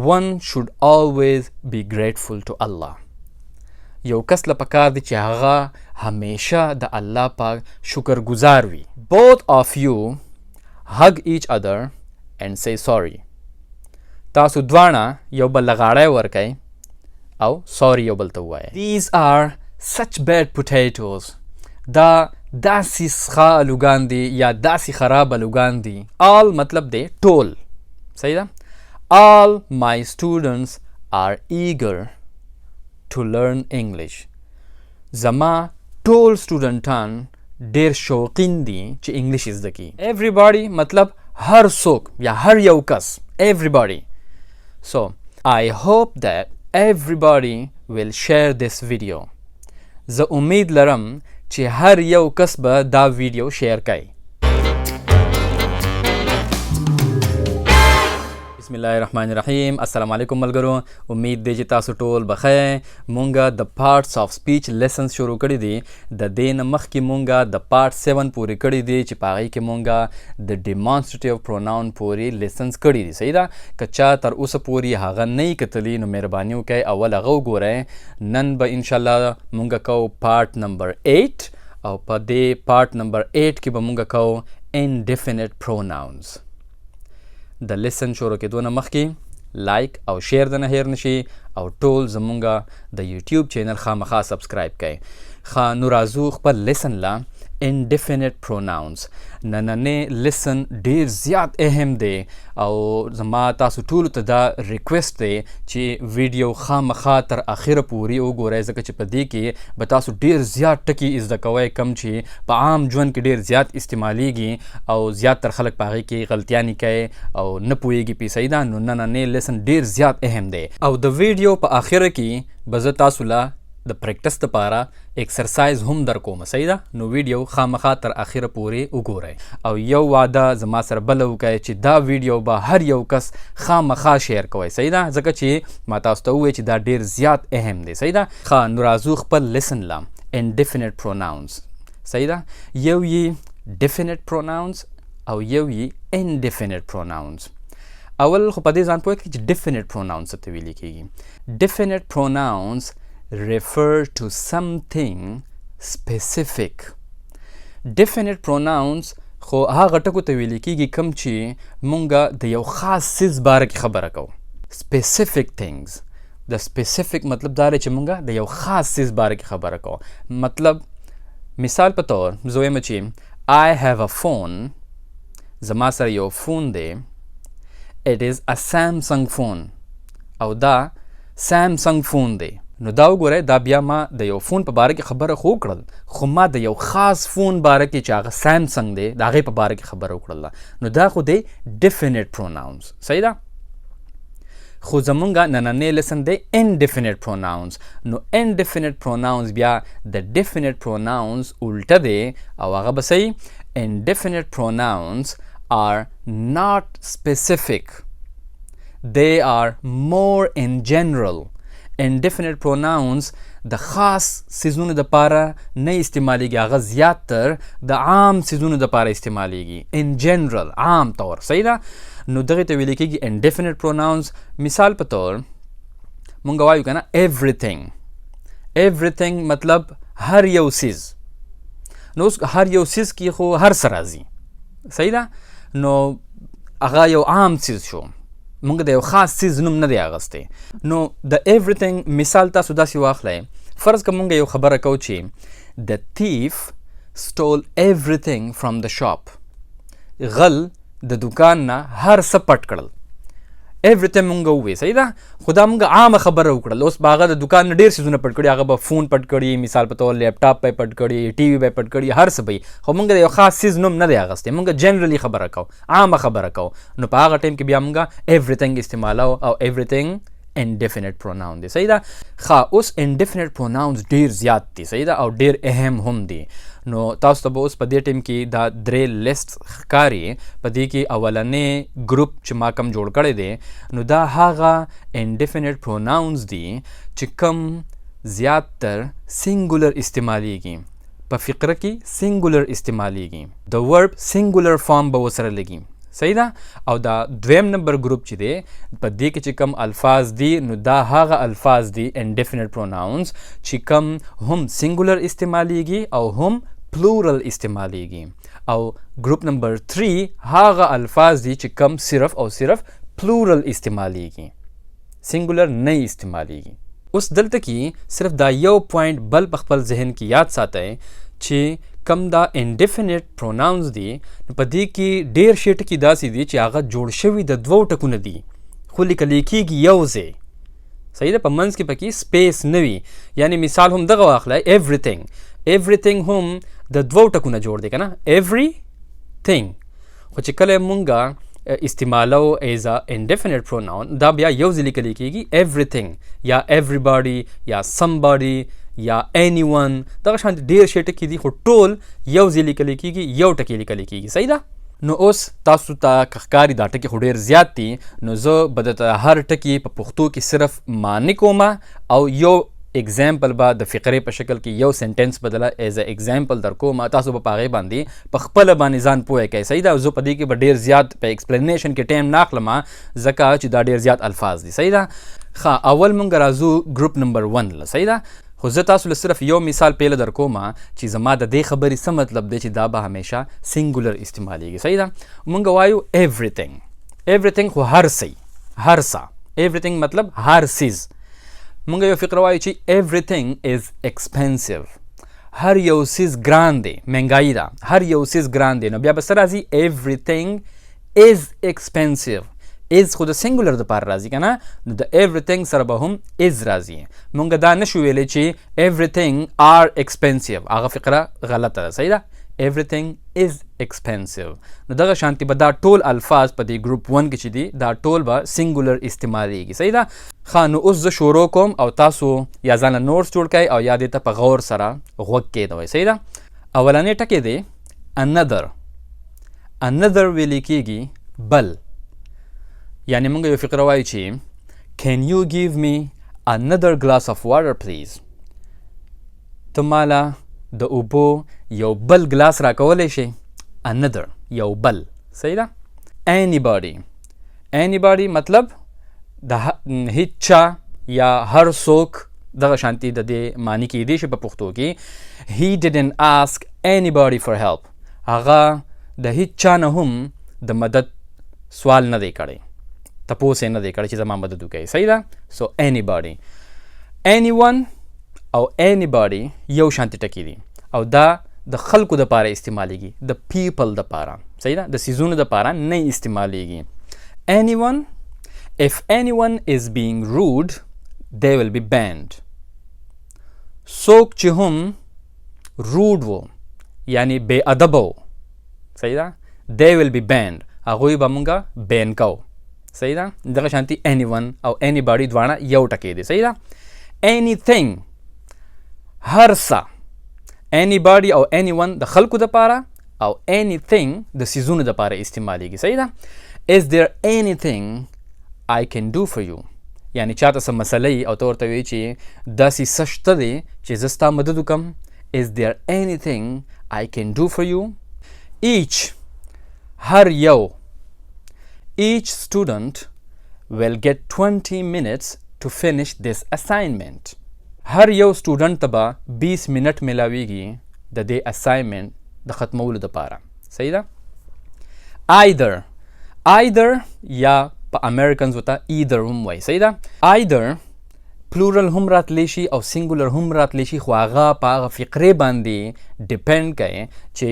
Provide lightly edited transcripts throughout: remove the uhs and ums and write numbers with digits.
One should always be grateful to Allah. یو کس له پکار دی چې هغه همیشه د الله پاک شکر گزار وي. Both of you hug each other and say sorry. تاسو دواړه یو بل لغاړی ورکئ او sorry یو بل ته ووایئ. These are such bad potatoes. دا داسې ښه الوګان دي یا داسې خراب الوګان دي. All مطلب دی ټول. صحیح ده؟ All my students are eager to learn English. زما ټول سټوډنټان ډیر شوقین دي چې انګلیش زده کړي. Everybody مطلب هر څوک یا هر یو کس. Everybody. So I hope that everybody will share this video. زه امید لرم چې هر یو کس به دا ویډیو شیر کړي. بسم الله الرحمن الرحیم. السلام علیکم ملګرو. امید دی چې تاسو ټول بخیر. مونږه د پارټس آف سپیچ لیسنز شروع کړي دي. د دې نه مخکې مونږه د پارټ 7 پورې کړي دي چې په هغې کې مونږه د ډیمانسټریټیو پروناون پورې لیسنز کړي دي. صحیح ده؟ که چا تر اوسه پورې هغه نه یې کتلي نو مهرباني وکړئ اول هغه وګورئ. نن به انشاءالله مونږه کوو پارټ نمبر 8 او په دې پارټ نمبر 8 کې به مونږه کوو indefinite pronouns. د لیسن شروع کېدو نه مخکې لایک او شیر د نه هیر نشي او ټول زمونږه د یوټیوب چینل خامخا سبسکرایب کړئ. ښه نو راځو خپل لیسن له indefinite pronouns. نننې لیسن ډیر زیات اهم دی او زما تاسو ټولو ته دا ریکویسټ دی چې ویډیو خامخا تر اخره پورې وګورئ ځکه چې په دې کې به تاسو ډیر زیات ټکي زده کوئ کم چې په عام ژوند کې ډیر زیات استعمالیږي او زیاتره خلک په هغې کې غلطیانې کوي او نه پوهیږي پې. صحیح ده؟ نو نننې لیسن ډیر زیات اهم دی او د ویډیو په اخره کې به زه تاسو له د پریکټس دپاره ایکسرسایز هم در کوم. صحیح ده؟ نو ویډیو خامخا تر اخره پورې وګورئ او یو وعده زما سره بله وکړئ چې دا ویډیو به هر یو کس خامخا شیر کوئ. صحیح ده؟ ځکه چې ما تاسو ته ووایي چې دا ډیر زیات اهم دی. صحیح ده؟ ښه نو راځو خپل لیسن له indefinite pronouns. صحیح ده؟ یو یې definite pronouns او یو یې indefinite pronouns. اول خو په دې ځان پوه کړئ چې definite pronouns څه ته ویل کېږي. definite pronouns refer to something specific. definite pronouns خو هغه ټکو ته ویل کېږي کوم چې مونږه د یو خاص څیز باره کې خبره کوو. specific things. د specific مطلب دا دی چې مونږه د یو خاص څیز باره کې خبره کوو. مطلب مثال په طور زه وایم چې I have a phone. زما سره یو فون دی. It is a Samsung phone. او دا Samsung phone دی. نو دا وګورئ دا بیا ما د یو فون په باره کې خبره خو وکړل خو ما د یو خاص فون باره کې چې هغه سامسنګ دی د هغې په باره کې خبره وکړله نو دا خو دی definite pronouns. صحیح ده؟ خو زمونږه نننی لیسن دی indefinite pronouns. نو indefinite pronouns بیا د definite pronouns الټه دی او هغه به صحیح indefinite pronouns are not specific. They are more in general. indefinite pronouns د خاص سیزونو دپاره نه استعمالیږي هغه زیاتر د عام سیزونو دپاره استعمالیږي in general عام طور. صحیح ده؟ نو دغې ته ویل کېږي indefinite pronouns. مثال په طور مونږ وایو که نه everything. everything مطلب هر یو سیز. نو اوس هر یو سیز کې خو هر څه راځي. صحیح ده؟ نو هغه یو عام سیز شو. مونږ د یو خاص چیز نوم نه دی اغستی. نو د everything مثال تاسو داسې واخلئ. فرض که مونږ یو خبره کوو چې the thief stole everything from the shop. غل د دکان نه هر څه پټ کړل. everything مونږ ووایي. صحیح ده؟ خو دا مونږ عامه خبره وکړل. اوس به هغه د دکان نه ډېر څیزونه پټ کړي. هغه به فون پټ کړي، مثال په طور لیپټاپ به یې پټ کړي، ټي وي به یې پټ کړي، هر څه به یې. خو مونږ د یو خاص څیز نوم نه دی اخیستی. مونږ جنرالي خبره کوو، عامه خبره کوو. نو په هغه ټایم کې بیا مونږ everything استعمالوو او everything indefinite pronoun دی. صحیح ده؟ ښه اوس indefinite pronouns ډېر زیات دي. صحیح ده؟ او ډېر اهم هم دي. نو تاسو ته به اوس په دې ټیم کې دا درې لیست ښکاري. په دې کې اولنی ګروپ چې ما کم جوړ کړی دی نو دا هغه indefinite pronouns دي چې کم زیاتر سینګولر استعمالیږي. په فقره کې سینګولر استعمالیږي. د ورب سینګولر فارم به ورسره لګي. صحیح ده. او دا دویم نمبر ګروپ چې دی په دې کې چې کم الفاظ دي نو دا هغه الفاظ دي indefinite pronouns چې کم هم سنګولر استعمالیږي او هم پلورل استعمالیږي. او ګروپ نمبر 3 هغه الفاظ دي چې کم صرف او صرف پلورل استعمالیږي، سنګولر نه استعمالیږي. اوس دلته کې صرف دا یو پوینټ بل په خپل ذهن کې یاد ساتئ چې کم دا indefinite pronouns دي په دې کې ډیر شی ټکي داسې دي چې هغه جوړ شوي د دوو ټکو نه دي خو لیکل کېږي یو ځای. صحیح ده. په منځ کې پکې سپیس نه وي. یعنی مثال هم دغه واخلئ everything هم د دوو ټکو نه جوړ دی که نه everything. خو چې کله مونږه استعمالو as a indefinite pronoun دا بیا یو ځای لیکل کېږي everything یا everybody یا somebody یا anyone. دغه شان ډیر شی ټکي دي خو ټول یو ځای لیکل کېږي، یو ټکی لیکل کېږي. صحیح ده. نو اوس تاسو ته ښکاري دا ټکي خو ډیر زیات دي، نو زه به درته هر ټکي په پښتو کې صرف معنی کومه او یو اگزامپل به د فقرې په شکل کې یو سنټنس بدله ایز ا اگزامپل در کوم، تاسو به په هغې باندې په خپله باندې ځان پوه کوئ. صحیح ده. زه په دې کې به ډیر زیات په ایکسپلینیشن کې ټایم نه اخلم ځکه چې دا ډیر زیات الفاظ دي. صحیح ده. ښه اول مونږ راځو ګروپ نمبر 1 له. صحیح ده. خو زه تاسو له صرف یو مثال پیله در کوم چې زما د دې خبرې څه مطلب دی چې دا به همیشه سنګولر استعمالیږي. صحیح ده. مونږ وایو everything خو هر څه everything مطلب هر څیز. مونږ یو فقره وایو چې everything is expensive. هر یو څیز ګران دی، مهنګایي ده، هر یو څیز ګران دی. نو بیا به څه راځي everything is expensive. is خو د سنګولر دپاره راځي که نه، نو د everything سره به هم is راځي. مونږ دا نشو ویلی چې everything are expensive. هغه فقره غلطه ده. صحیح ده. everything is expensive. نو دغه شانتي به دا ټول الفاظ په دې ګروپ 1 کې چې دي دا ټول به سنګولر استعمالیږي. صحیح ده. ښه نو اوس زه شروع کوم او تاسو یا ځانله نوټس جوړ کړئ او یا دې ته په غور سره غوږ کېږدئ. صحیح ده. اولنی ټکی دی another ویلی کېږي بل. یعنی مونږ یو فقره وایو چې can you give me another glass of water please. ته ماله د اوبو یو بل ګلاس راکولی شي. another یو بل. صحیح ده. anybody مطلب د هیڅ چا یا هر څوک دغه شانتي د دې معنی کېدی شي په پښتو کې. he didn't ask anybody for help. هغه د هیڅ چا نه هم د مدد سوال نه دی کړی، تپوس یې نه دی کړی چې زما مدد وکړي. صحیح ده. so anybody anyone او anybody یو شانتي ټکي دي او دا د خلکو دپاره استعمالیږي، د پیپل دپاره. صحیح ده. د څیزونو دپاره نه استعمالیږي. anyone if anyone is being rude they will be banned. څوک چې هم rude وو یعنی بې ادبه وو. صحیح ده. they will be banned. هغوی به مونږه بین کوو. صحیح ده. دغه شانتي anyone او anybody دواړه یو ټکی دی. صحیح ده. anything هر څه. anybody او anyone د خلکو دپاره او anything د څیزونو دپاره استعمالیږي. صحیح ده. is there anything I can do for you. یعنی چاته څه مسله او ته ورته وایي چې داسې څه شته دی چې زه ستا مدد وکړم. is there anything I can do for you. each هر یو. each student will get 20 minutes to finish this assignment. هر یو سټوډنټ ته به 20 منټ میلاویږي د دې اساینمنټ د ختمولو دپاره. صحیح ده. either یا په امریکنز ورته either هم وایي. صحیح ده. either پلورل هم راتلی شي او سنګولر هم راتلی شي خو هغه په هغه فقرې باندې ډیپینډ کوي چې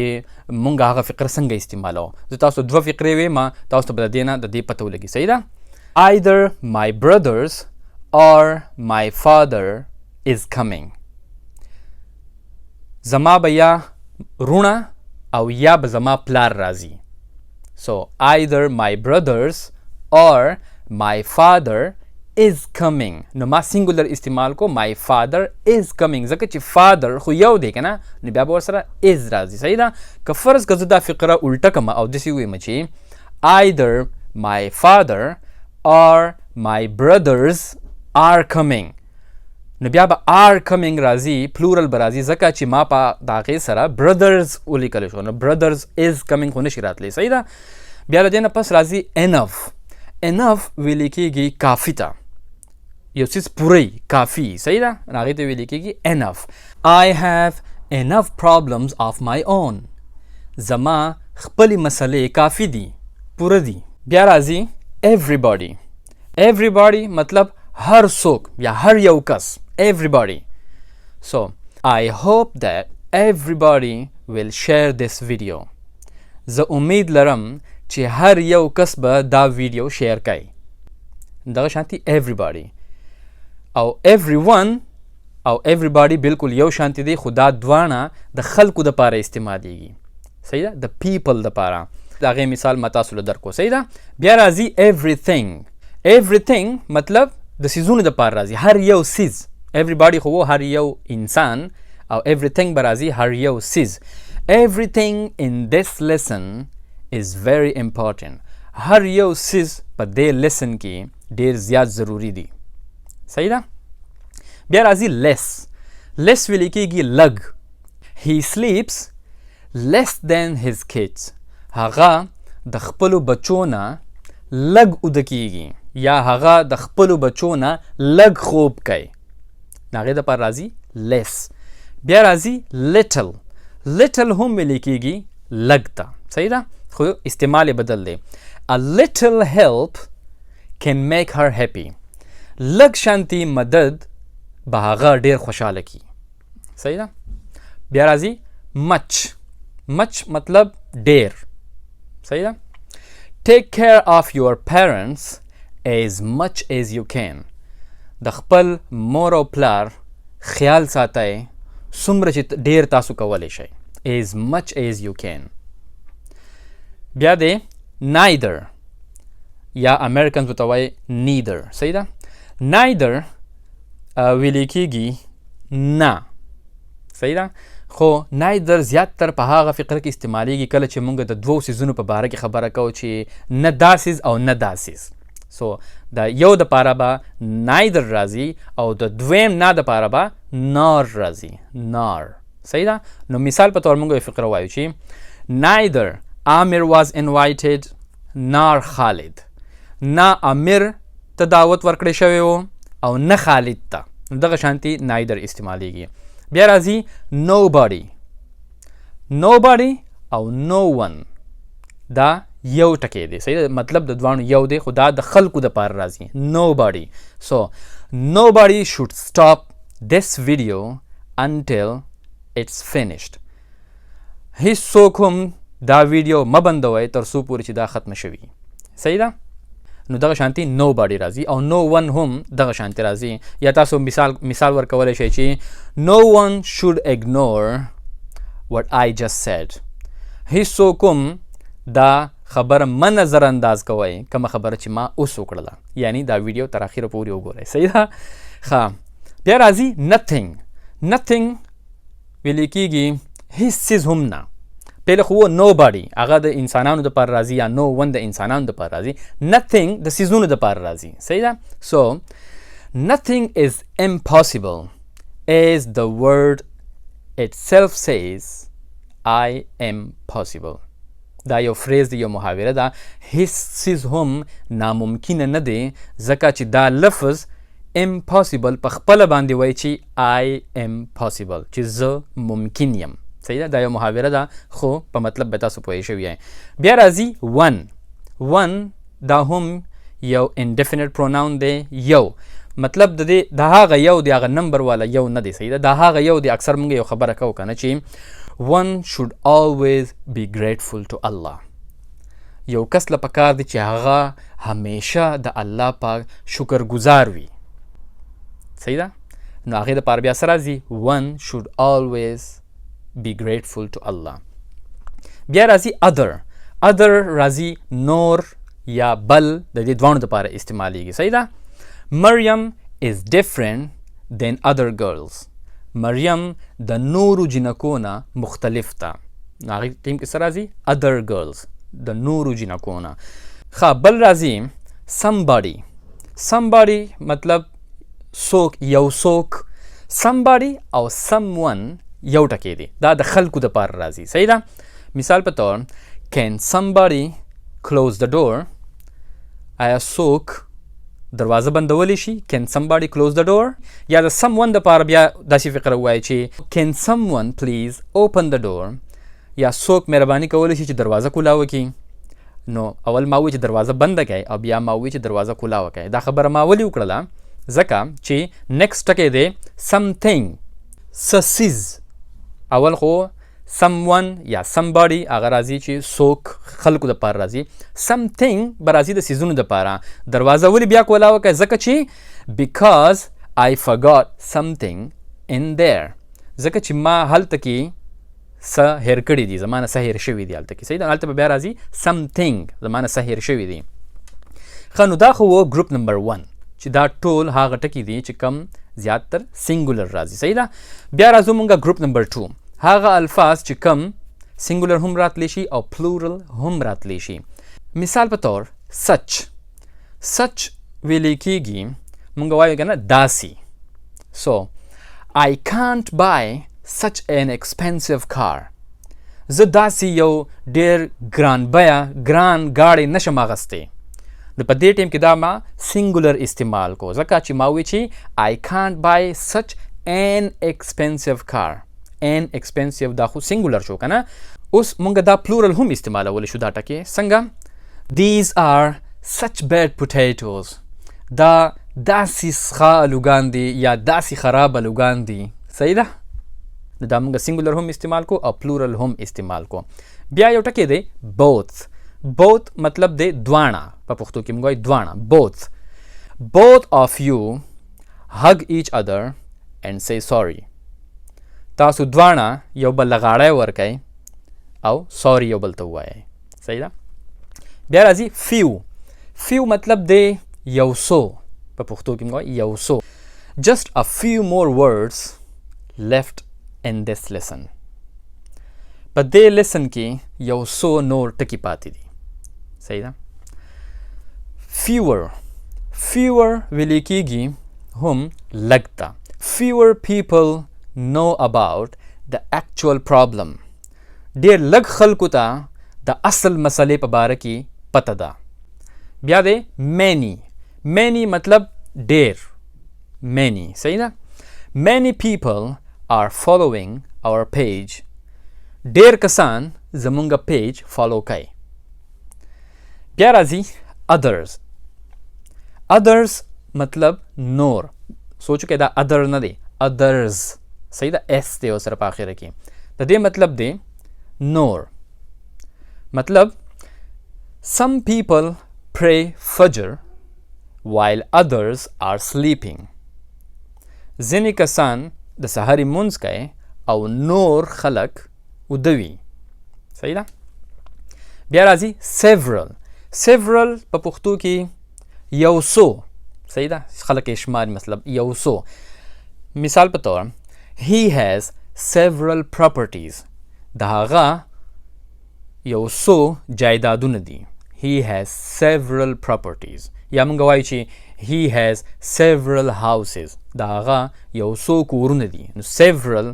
مونږ هغه فقره څنګه استعمالو. زه تاسو دوه فقرې ویم تاسو ته به د دې نه د دې پته ولګي. صحیح ده. either my brothers or my father is coming. زما به یا رونه او یا به زما پلار راځي. so either my brothers or my father is coming. نو ما سنګولر استعمال کو my father is coming ځکه چې father خو یو دی که نه، نو بیا به ورسره is راځي. صحیح ده. که فرض که زه دا فقره الټه کړم او داسې ووایم چې either my father or my brothers are coming، نو بیا به are coming راځي، پلورل به راځي ځکه چې ما په د هغې سره brothers ولیکلی شو. نو brothers is coming خو نشي راتلی. صحیح ده. بیا له دې نه پس راځي انف ویل کېږي کافي ته، یو څیز پوری کافي، صحیح ده، هغې ته ویل کېږي انف. I have enough problems of my own. زما خپلې مسلې کافي دي، پوره دي. بیا راځي everybody مطلب هر څوک یا هر یو کس، everybody. So I hope that everybody will share this video. زه امید لرم چې هر یو کس به دا ویډیو شیر کوي. دغه شانتي everybody او everyone او everybody بالکل یو شانتي دی، خو دا دواړه د خلکو دپاره استعمالیږي، صحیح ده، د پیپل دپاره. د هغې مثال ما تاسو له درکو، صحیح ده. بیا راځي everything مطلب د څیزونو دپاره راځي، هر یو څیز. everybody خو هر یو انسان او everything به راځي هر یو څیز. Everything in this lesson is very important. هر یو څیز په دې لیسن کې ډیر زیات ضروری دی، صحیح ده. بیا راځي less ویل کېږي لږ. He sleeps less than his kids. هغه د خپلو بچو نه لږ اوده کېږي یا هغه د خپلو بچو نه لږ خوب کوي، د هغې دپاره راځي less. بیا راځي little هم ویل کېږي لږ ته، صحیح ده، خو استعمال یې بدل دی. A little help can make her happy. لږ شانتي مدد به هغه ډیر خوشحاله کی، صحیح ده. بیا راځي much مطلب ډیر، صحیح ده. Take care of your parents as much as you can. د خپل مور او پلار خیال ساتئ څومره چې ډیر تاسو کولی شئ، as much as you can. بیا دی neither یا امریکنز ورته وایي neither، صحیح ده. neither ویل کېږي نه، صحیح ده، خو neither زیاتتر په هغه فقره کې استعمالیږي کله چې موږ د دوو څیزونو په باره کې خبره کوو چې نه دا څیز او نه دا څیز. سو د یو دپاره به neither راځي او د دویم نه دپاره به nor راځي، nor، صحیح ده. نو مثال په طور موږ یو فقره وایو چې neither Amir was invited nor Khalid. نه امیر ته دعوت ورکړی شوی و او نه خالد ته، دغه شانتي neither استعمالیږي. بیا راځي nobody او no one. دا یو ټکی دی، صحیح ده، مطلب د دوانو یو دی، خو دا د خلکو دپاره راځي nobody. So nobody should stop this video until it's finished. هیڅوک هم دا ویډیو مه بندوئ تر څو پورې چې دا ختمه شوي، صحیح ده. نو دغه شانتي nobody راځي او no one هم دغه شانتي راځي. یا تاسو مثال ورکولی شئ چې no one should ignore what I just said. هیڅوک هم دا خبره مه نظر انداز کوئ، کومه خبره چې ما اوس وکړله، یعنی دا ویډیو تر اخره پورې وګورئ، صحیح ده. ښه، بیا راځي nothing ویل کېږي هیڅ څیز هم نه. پهله خو nobody هغه د انسانانو دپاره راځي یا no one د انسانانو دپاره راځي، nothing د څیزونو دپاره راځي، صحیح ده. So nothing is impossible as the word itself says I am possible. دا یو فریز دی، یو محاوره ده. هیڅ څیز هم ناممکنه نه دی ځکه چې دا لفظ impossible په خپله باندې وایي چې I am possible، چې زه ممکن یم، صحیح ده. دا یو محاوره ده خو په مطلب به تاسو پوهی شوي یئ. بیا راځي one دا هم یو indefinite pronoun دی، یو مطلب د دې د هغه یو دی، هغه نمبر والا یو نه دی، صحیح ده. د هغه یو دی، اکثر موږ یو خبره کوو کنه چې one should always be grateful to Allah. یو کس له پکار دی چې هغه همیشه د الله پاک شکر گزار وي، صحیح ده. نو هغې دپاره بیا څه راځي one should always be grateful to Allah. بیا راځي other راځي نور یا بل، د دې دوانو دپاره استعمالیږي، صحیح ده. Maryam is different than other girls. مریم د نورو جنکو نه مختلف ده. هغې ټیم کې څه راځي other girls، د نورو جنکو نه. ښه، بل راځي somebody مطلب څوک، یو څوک. somebody او someone یو ټکی دی، دا د خلکو دپاره راځي، صحیح ده. مثال په طور can somebody close the door? آیا څوک دروازه بندولی شي؟ Can somebody close the door? یا د someone دپاره بیا داسې فقره ووایي چې Can someone please open the door? یا څوک مهرباني کولی شي چې دروازه کولاوه کړي؟ نو اول ما ووایي چې دروازه بنده کړئ او بیا ما ووایي چې دروازه کولاوه کړئ. دا خبره ما ولې وکړله؟ ځکه چې next ټکی دی something، څه څیز. اول خو someone یا somebody هغه راځي چې څوک خلکو دپاره راځي. something به راځي د څیزونو دپاره. دروازه ولې بیا کولاوه کړئ؟ ځکه چې because I forgot something in there، ځکه چې ما هلته کې څه هیر کړي دي، زما نه څه هیر شوي دي هلته کې. صحیح ده، هلته به بیا راځي something، زما نه څه هیر شوي دي. ښه، نو دا خو و ګروپ نمبر 1 چې دا ټول هغه ټکي دي چې کم زیاتر سینګولر راځي. صحیح ده. بیا راځو مونږه ګروپ نمبر 2، هغه الفاظ چې کم سینګولر هم راتلی شي او پلورل هم راتلی شي. مثال په طور سچ. سچ ویلی کیږي مونږ وایو که نه داسي. So I can't buy such an expensive car. زه داسې یو ډېر ګران بیه ګران ګاډی نشم اخیستی. نو په دې ټیم کې دا ما سینګولر استعمال کو، ځکه چې ما وایي چې I can't buy such an expensive car. an expensive دا خو سینګولر شو که نه. اوس مونږ دا پلورل هم استعمالولی شو دا ټکې. څنګه؟ These are such bad potatoes. دا داسې ښه الوګان دي یا داسې خراب الوګان دي. صحیح ده؟ نو دا مونږ سینګولر هم استعمال کو او پلورل هم استعمال کو. بیا یو ټکی دی both. both مطلب دی دواړه، په پښتو کې مونږ وایو دواړه both. both of you hug each other and say sorry. تاسو دواړه یو بل له غاړی ورکئ او سوري یو بل ته ووایئ. صحیح ده. بیا راځي few. few مطلب دی یو څو، په پښتو کې موږ وایو یو څو. just a few more words left in this lesson. په دې لیسن کې یو څو نور ټکي پاتې دي. صحیح ده. fewer. fewer ویلی کیږي هم لږ ته. fewer people know about the actual problem. ډېر لږ خلکو ته د اصل مسلې په باره کې پته ده. بیا دی many. many مطلب ډېر. many. صحیح ده. many people are following our page. ډېر کسان زمونږ پیج فالو کوي. بیا راځي others. others مطلب نور. سوچو کې دا other نه دی، others. صحیح ده، اس دی او سره په آخره کې. د دې مطلب دی نور. مطلب some people pray fajr while others are sleeping. ځینې کسان د سحري مونځ کوي او نور خلک ودوي. صحیح ده. بیا راځي several. several په پښتو کې یو څو. صحیح ده، خلک یې شماري، مطلب یو څو. مثال په طور he has several properties. د هغه یو څو جایدادونه دي. he has several properties. یا موږ وایو چې he has several houses. د هغه یو څو کورونه دي. نو several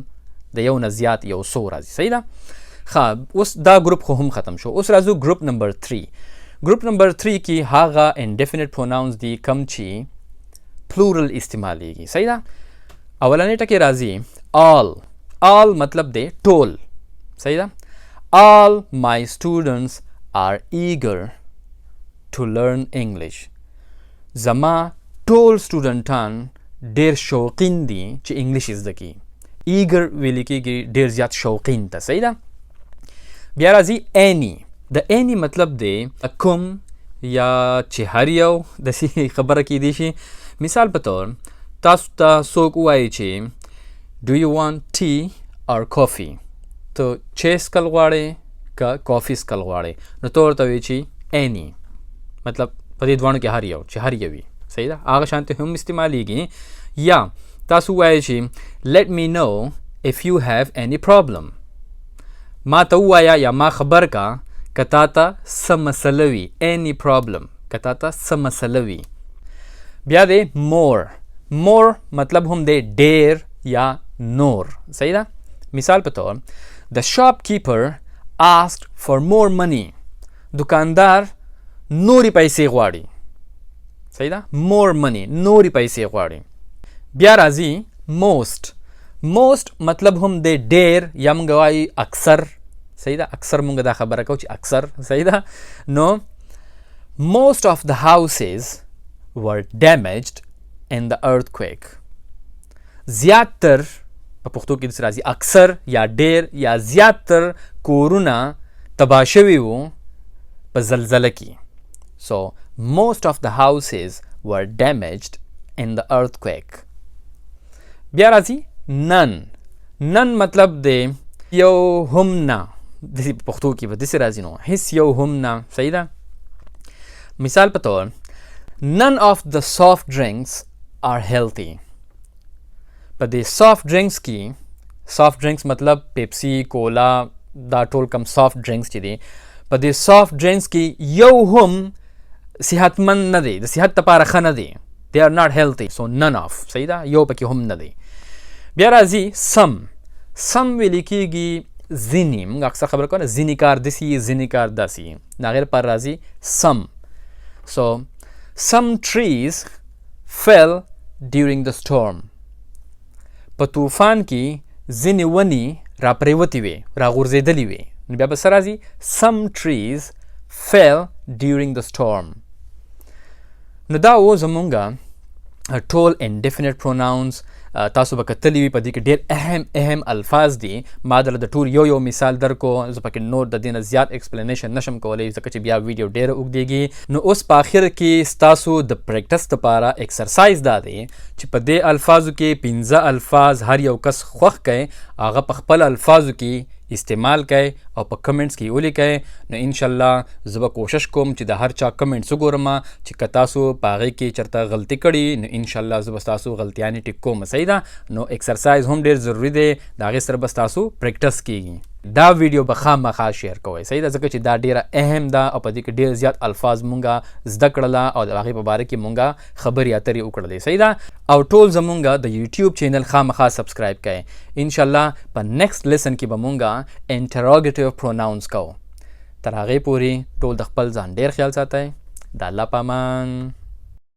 د یو نه زیات یو څو راځي. صحیح ده. ښه، اوس دا ګروپ خو هم ختم شو. اوس راځو ګروپ نمبر 3. ګروپ نمبر 3 کې هغه indefinite pronouns دي کم چې پلورل استعمالیږي. صحیح ده. اولنې ټکی راځي all. all مطلب دی ټول. صحیح ده. all my students are eager to learn English. زما ټول سټوډنټان ډېر شوقین دي چې انګلیش زده کړي. eager ویل کېږي ډېر زیات شوقین ته. صحیح ده. بیا راځي any. د any مطلب دی کوم یا چې هر یو داسې خبره کیدی شي. مثال په طور تاسو ته څوک ووایي چې do you want tea or coffee؟ ته چای څښل غواړې که کافي څښل غواړې؟ نو ته ورته وایي چې any. مطلب په دې دواړو کې هر یو چې هر یو وي. صحیح ده. هغه شانتې هم استعمالیږي. یا تاسو ووایئ چې let me know if you have any problem. ما ته ووایه یا ما خبر کا که تا ته څه مسله وي. any problem که تا ته څه مسله وي. بیا دی more. more مطلب هم دی ډېر یا نور. صحیح ده. مثال په طور the shopkeeper asked for more money. دکاندار نوري پیسې غواړي. صحیح ده؟ more money نوري پیسې غواړي. بیا راځي most. most مطلب هم دی ډیر یا موږ وایي اکثر. صحیح ده؟ اکثر موږ دا خبره کوو چې اکثر. صحیح ده؟ نو most of the houses were damaged in the earthquake. زیاتر په پښتو کې داسې راځي اکثر یا ډیر یا زیاتر کورونه تباه شوي وو په زلزله کې. So most of the houses were damaged in the earthquake. بیا راځي none. none مطلب دی یو هم نه. داسې په پښتو کې به داسې راځي نو هیڅ یو هم نه. صحیح ده؟ مثال په طور none of the soft drinks are healthy. په دې soft drinks کې soft drinks مطلب پیپسی کولا دا ټول کم soft drinks چې دي په دې soft drinks کې یو هم صحتمند نه دی، د صحت لپاره ښه نه دی. they are not healthy. so none of. صحیح ده؟ یو پکې هم نه دی. بیا راځي some. some ویل کېږي ځینې. موږ اکثر خبره کوو ځینې کار داسې ځینې کار داسې. د هغې لپاره راځي some. so some trees fell during the storm. په طوفان کې ځینې ونې راپرېوتې وې راغورځېدلې وې. نو بیا به څه راځي some trees fell during the storm. نو دا و زمونږ ټول indefinite pronouns. تاسو به کتلی وي په دې کې ډېر اهم الفاظ دي. ما دله د ټول یو مثال درکو. زه پکې نور د دې نه زیات ایکسپلینیشن نشم کولی ځکه چې بیا ویډیو ډېره اوږدېږي. نو اوس په آخر کې ستاسو د پریکټس دپاره ایکسرسایز دا دی چې په دې الفاظو کې 15 الفاظ هر یو کس خوښ کړي هغه په خپل الفاظو کې استعمال کړئ او په کمنټس کې ولیکئ. نو انشاءالله زه به کوشش کوم چې د هر چا کمنټس وګورم چې که تاسو په هغې کې چېرته غلطي کړي نو انشاءالله زه به ستاسو غلطیانې ټیک کوم. صحیح ده؟ نو ایکسرسایز هم ډېر ضروري دی. د هغې سره به ستاسو پریکټس کیږي. دا ویډیو به خامخا شیر کوئ. صحیح ده؟ ځکه چې دا ډېره اهم ده او په دې کې ډېر زیات الفاظ مونږه زده کړله او د هغې په باره کې مونږه خبرې اترې وکړلې. صحیح ده؟ او ټول زمونږ د یوټیوب چینل خامخا سبسکرایب کړئ. انشاءالله په نیکسټ لیسن کې به مونږه انټراګیټیو پروناونس کوو. تر هغې پورې ټول د خپل ځان ډېر خیال ساتئ. د الله په امان.